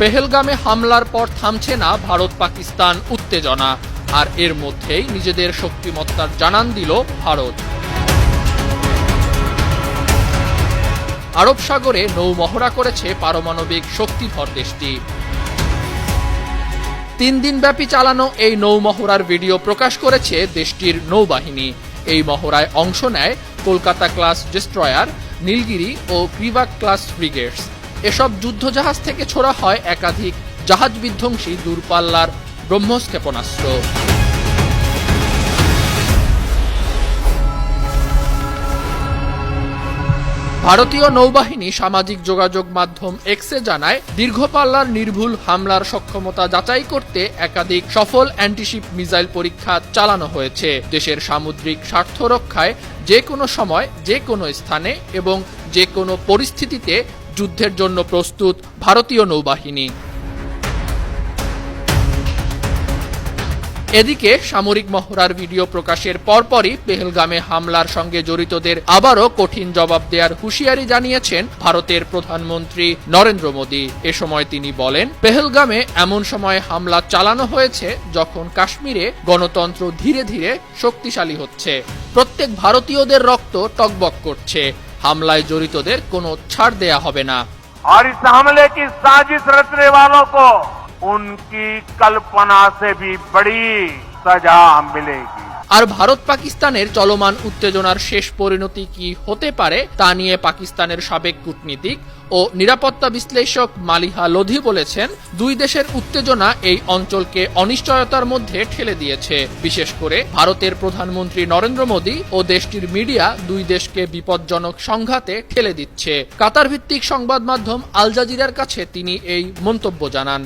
পেহেলগামে হামলার পর থামছে না ভারত পাকিস্তান উত্তেজনা, আর এর মধ্যেই নিজেদের শক্তিমত্তার জানান দিল ভারত। আরব সাগরে নৌমহড়া করেছে পারমাণবিক শক্তিধর দেশটি। 3 দিনব্যাপী চালানো এই নৌমহড়ার ভিডিও প্রকাশ করেছে দেশটির নৌবাহিনী। এই মহড়ায় অংশ নেয় কলকাতা ক্লাস ডেস্ট্রয়ার, নীলগিরি ও ক্রিবাক ক্লাস ফ্রিগেটস। এসব যুদ্ধজাহাজ থেকে ছোড়া হয় একাধিক জাহাজ বিধ্বংসী দূরপাল্লার ব্রহ্মস ক্ষেপণাস্ত্র। ভারতীয় নৌবাহিনী সামাজিক যোগাযোগ মাধ্যম এক্সে জানায়, দীর্ঘ পাল্লার নির্ভুল হামলার সক্ষমতা যাচাই করতে একাধিক সফল অ্যান্টিশিপ মিসাইল পরীক্ষা চালানো হয়েছে। দেশের সামুদ্রিক স্বার্থ রক্ষায় যে কোনো সময়, যে কোনো স্থানে এবং যে কোনো পরিস্থিতিতে যুদ্ধের জন্য প্রস্তুত ভারতীয় নৌবাহিনী। এদিকে সামরিক মহড়ার ভিডিও প্রকাশের পরপরই পেহেলগামে হামলার সঙ্গে জড়িতদের আবারও কঠিন জবাব দেওয়ার হুঁশিয়ারি জানিয়েছেন ভারতের প্রধানমন্ত্রী নরেন্দ্র মোদী। এ সময় তিনি বলেন, পেহেলগামে এমন সময় হামলা চালানো হয়েছে যখন কাশ্মীরে গণতন্ত্র ধীরে ধীরে শক্তিশালী হচ্ছে। প্রত্যেক ভারতীয়দের রক্ত টকবক করছে। হামলায় জড়িতদের কোনো ছাড় দেয়া হবে না। আর ইস হামলে কি সাজিশ রচনে वालों को उनकी कल्पना से भी बड़ी सजा मिलेगी। আর ভারত পাকিস্তানের চলমান উত্তেজনার শেষ পরিণতি কি হতে পারে তা নিয়ে পাকিস্তানের সাবেক কূটনীতিক ও নিরাপত্তা বিশ্লেষক মালিহা লোধি বলেছেন, দুই দেশের উত্তেজনা এই অঞ্চলকে অনিশ্চয়তার মধ্যে ঠেলে দিয়েছে। বিশেষ করে ভারতের প্রধানমন্ত্রী নরেন্দ্র মোদী ও দেশটির মিডিয়া দুই দেশকে বিপজ্জনক সংঘাতে ঠেলে দিচ্ছে। কাতার ভিত্তিক সংবাদ মাধ্যম আল জাজিরার কাছে তিনি এই মন্তব্য জানান।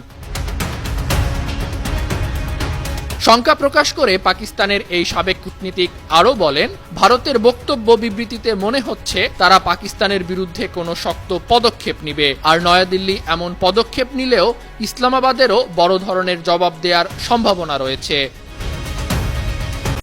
শঙ্কা প্রকাশ করে পাকিস্তানের এই সাবেক কূটনীতিক আরও বলেন, ভারতের বক্তব্য বিবৃতিতে মনে হচ্ছে তারা পাকিস্তানের বিরুদ্ধে কোনো শক্ত পদক্ষেপ নিবে, আর নয়াদিল্লি এমন পদক্ষেপ নিলেও ইসলামাবাদেরও বড় ধরনের জবাব দেওয়ার সম্ভাবনা রয়েছে।